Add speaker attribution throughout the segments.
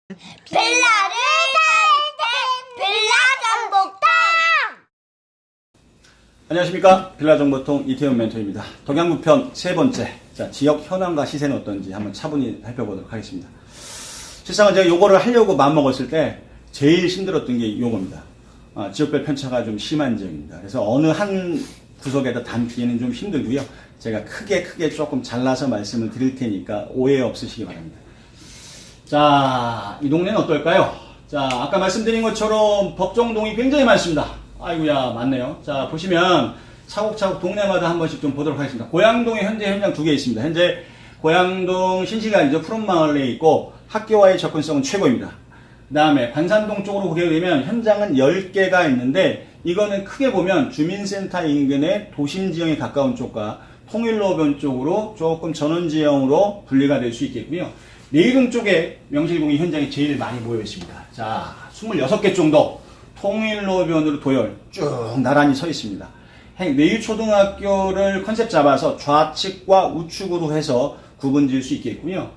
Speaker 1: 빌라를 탈 때 빌라 정복통.
Speaker 2: 안녕하십니까. 빌라정보통 이태훈 멘토입니다. 덕양구편 세 번째. 자, 지역 현황과 시세는 어떤지 한번 차분히 살펴보도록 하겠습니다. 실상은 제가 요거를 하려고 마음먹었을 때 제일 힘들었던 게 요겁니다. 지역별 편차가 좀 심한 지역입니다. 그래서 어느 한 구석에다 담기에는 좀 힘들고요. 제가 크게 조금 잘라서 말씀을 드릴 테니까 오해 없으시기 바랍니다. 자, 이 동네는 어떨까요? 자, 아까 말씀드린 것처럼 법정동이 굉장히 많습니다. 아이고야, 많네요. 자, 보시면 차곡차곡 동네마다 한 번씩 좀 보도록 하겠습니다. 고양동에 현재 현장 2개 있습니다. 현재 고양동 신시가이죠. 푸른마을에 있고 학교와의 접근성은 최고입니다. 그 다음에 관산동 쪽으로 보게 되면 현장은 10개가 있는데 이거는 크게 보면 주민센터 인근의 도심지형에 가까운 쪽과 통일로변 쪽으로 조금 전원지형으로 분리가 될 수 있겠고요. 내유동 쪽에 명실공히 현장이 제일 많이 모여 있습니다. 자, 26개 정도 통일로변으로 도열 쭉 나란히 서 있습니다. 내유초등학교를 컨셉 잡아서 좌측과 우측으로 해서 구분 지을 수 있겠고요.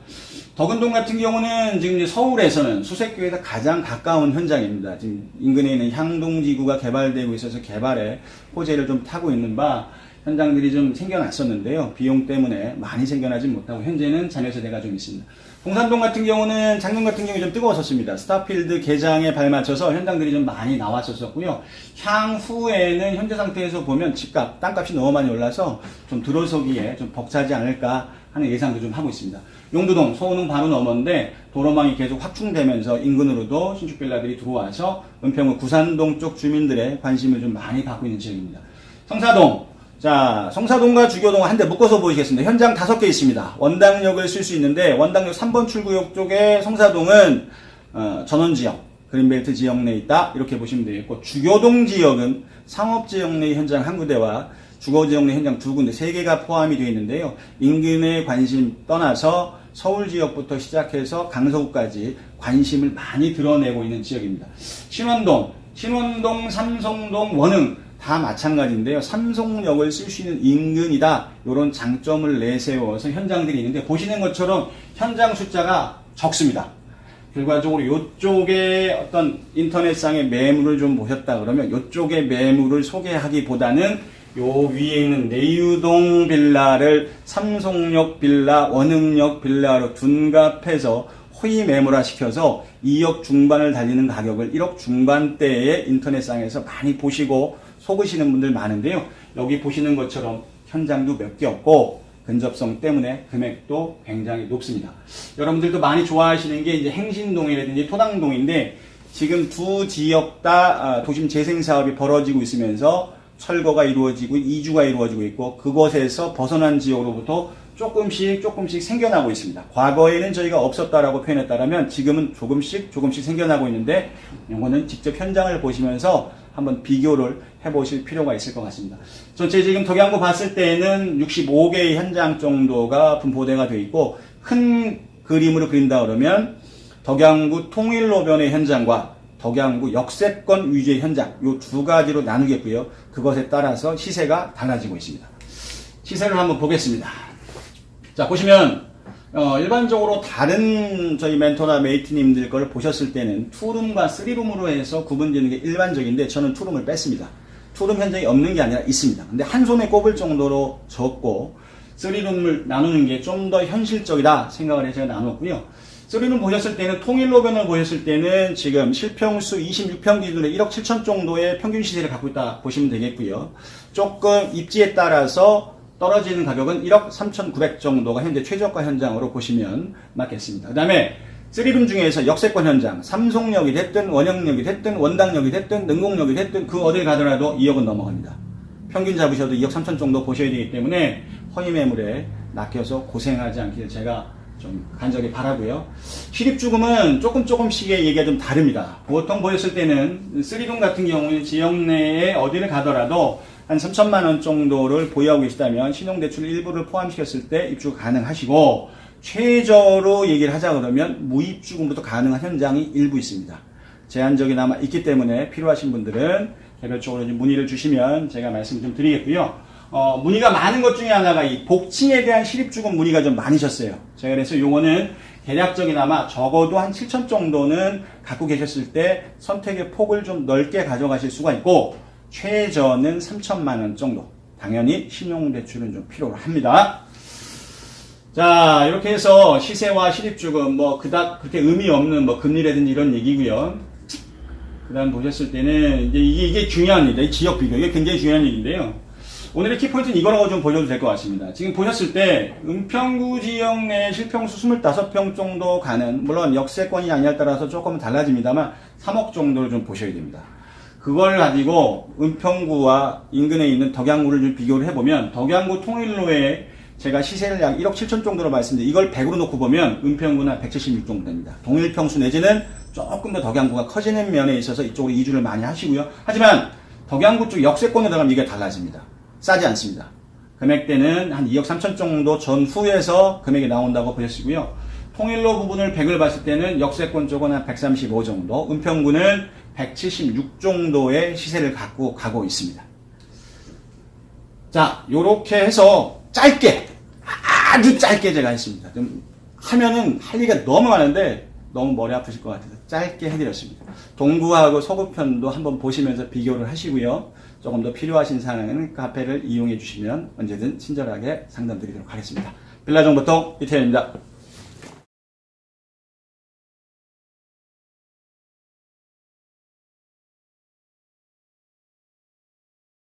Speaker 2: 덕은동 같은 경우는 지금 이제 서울에서는 수색교에서 가장 가까운 현장입니다. 지금 인근에 있는 향동지구가 개발되고 있어서 개발에 호재를 좀 타고 있는 바 현장들이 좀 생겨났었는데요. 비용 때문에 많이 생겨나지 못하고 현재는 잔여 세대가 좀 있습니다. 동산동 같은 경우는 작년 같은 경우에 좀 뜨거웠었습니다. 스타필드 개장에 발맞춰서 현장들이 좀 많이 나왔었고요. 향후에는 현재 상태에서 보면 집값, 땅값이 너무 많이 올라서 좀 들어서기에 좀 벅차지 않을까 하는 예상도 좀 하고 있습니다. 용두동, 소은흥 바로 넘었는데 도로망이 계속 확충되면서 인근으로도 신축 빌라들이 들어와서 은평구 구산동 쪽 주민들의 관심을 좀 많이 받고 있는 지역입니다. 성사동. 자, 성사동과 주교동 한 대 묶어서 보시겠습니다. 현장 5개 있습니다. 원당역을 쓸 수 있는데 원당역 3번 출구역 쪽에 성사동은 전원지역, 그린벨트 지역 내에 있다. 이렇게 보시면 되겠고 주교동 지역은 상업지역 내 현장 한 군데와 주거지역 내 현장 2군데, 3개가 포함이 되어 있는데요. 인근의 관심 떠나서 서울지역부터 시작해서 강서구까지 관심을 많이 드러내고 있는 지역입니다. 신원동, 삼성동, 원흥 다 마찬가지인데요. 삼성역을 쓸 수 있는 인근이다. 이런 장점을 내세워서 현장들이 있는데 보시는 것처럼 현장 숫자가 적습니다. 결과적으로 이쪽에 어떤 인터넷상의 매물을 좀 보셨다 그러면 이쪽의 매물을 소개하기보다는 요 위에 있는 내유동 빌라를 삼성역 빌라, 원흥역 빌라로 둔갑해서 호의 매물화 시켜서 2억 중반을 달리는 가격을 1억 중반대에 인터넷상에서 많이 보시고 속으시는 분들 많은데요. 여기 보시는 것처럼 현장도 몇 개 없고 근접성 때문에 금액도 굉장히 높습니다. 여러분들도 많이 좋아하시는 게 이제 행신동이라든지 토당동인데 지금 두 지역 다 도심 재생 사업이 벌어지고 있으면서 철거가 이루어지고 이주가 이루어지고 있고 그곳에서 벗어난 지역으로부터 조금씩 생겨나고 있습니다. 과거에는 저희가 없었다라고 표현했다면 지금은 조금씩 생겨나고 있는데 이거는 직접 현장을 보시면서 한번 비교를 해보실 필요가 있을 것 같습니다. 전체 지금 덕양구 봤을 때는 65개의 현장 정도가 분포대가 되어 있고 큰 그림으로 그린다 그러면 덕양구 통일로변의 현장과 덕양구 역세권 위주의 현장 이 두 가지로 나누겠고요. 그것에 따라서 시세가 달라지고 있습니다. 시세를 한번 보겠습니다. 자, 보시면 일반적으로 다른 저희 멘토나 메이트님들 걸 보셨을 때는 투룸과 쓰리룸으로 해서 구분되는 게 일반적인데 저는 투룸을 뺐습니다. 투룸 현장이 없는 게 아니라 있습니다. 근데 한 손에 꼽을 정도로 적고 쓰리룸을 나누는 게 좀 더 현실적이다 생각을 해서 나눴고요. 쓰리룸 보셨을 때는 통일로변을 보셨을 때는 지금 실평수 26평 기준에 1억 7천 정도의 평균 시세를 갖고 있다 보시면 되겠고요. 조금 입지에 따라서 떨어지는 가격은 1억 3,900 정도가 현재 최저가 현장으로 보시면 맞겠습니다. 그 다음에 3룸 중에서 역세권 현장, 삼성역이 됐든 원형역이 됐든 원당역이 됐든 능곡역이 됐든 그 어딜 가더라도 2억은 넘어갑니다. 평균 잡으셔도 2억 3천 정도 보셔야 되기 때문에 허위 매물에 낚여서 고생하지 않기를 제가 좀 간절히 바라고요. 시립주금은 조금씩의 얘기가 좀 다릅니다. 보통 보였을 때는 3룸 같은 경우는 지역 내에 어디를 가더라도 한 3천만 원 정도를 보유하고 계시다면 신용대출 일부를 포함시켰을 때 입주가 가능하시고 최저로 얘기를 하자 그러면 무입주금부터 가능한 현장이 일부 있습니다. 제한적이나마 있기 때문에 필요하신 분들은 개별적으로 문의를 주시면 제가 말씀 좀 드리겠고요. 문의가 많은 것 중에 하나가 이 복층에 대한 시립주금 문의가 좀 많으셨어요. 제가 그래서 요거는 대략적이나마 적어도 한 7천 정도는 갖고 계셨을 때 선택의 폭을 좀 넓게 가져가실 수가 있고, 최저는 3천만 원 정도. 당연히 신용대출은 좀 필요로 합니다. 자, 이렇게 해서 시세와 실입주금, 뭐, 그닥 그렇게 의미 없는 뭐, 금리라든지 이런 얘기고요. 그 다음 보셨을 때는, 이제 이게 중요한 일이다. 이 지역 비교. 이게 굉장히 중요한 일인데요. 오늘의 키포인트는 이거라고 좀 보셔도 될 것 같습니다. 지금 보셨을 때, 은평구 지역 내 실평수 25평 정도 가는, 물론 역세권이 아니냐에 따라서 조금 달라집니다만, 3억 정도를 좀 보셔야 됩니다. 그걸 가지고 은평구와 인근에 있는 덕양구를 좀 비교를 해보면, 덕양구 통일로에 제가 시세를 약 1억 7천 정도로 말씀드렸는데, 이걸 100으로 놓고 보면 은평구는 176 정도 됩니다. 동일평수 내지는 조금 더 덕양구가 커지는 면에 있어서 이쪽으로 이주를 많이 하시고요. 하지만 덕양구 쪽 역세권에 들어가면 이게 달라집니다. 싸지 않습니다. 금액대는 한 2억 3천 정도 전후에서 금액이 나온다고 보시고요. 통일로 부분을 100을 봤을 때는 역세권 쪽은 한 135 정도, 은평구는 176 정도의 시세를 갖고 가고 있습니다. 자, 요렇게 해서 짧게, 아주 짧게 제가 했습니다. 좀 하면은 할 얘기가 너무 많은데 너무 머리 아프실 것 같아서 짧게 해드렸습니다. 동구하고 서구편도 한번 보시면서 비교를 하시고요. 조금 더 필요하신 사항은 카페를 이용해 주시면 언제든 친절하게 상담드리도록 하겠습니다. 빌라정보통 이태현입니다.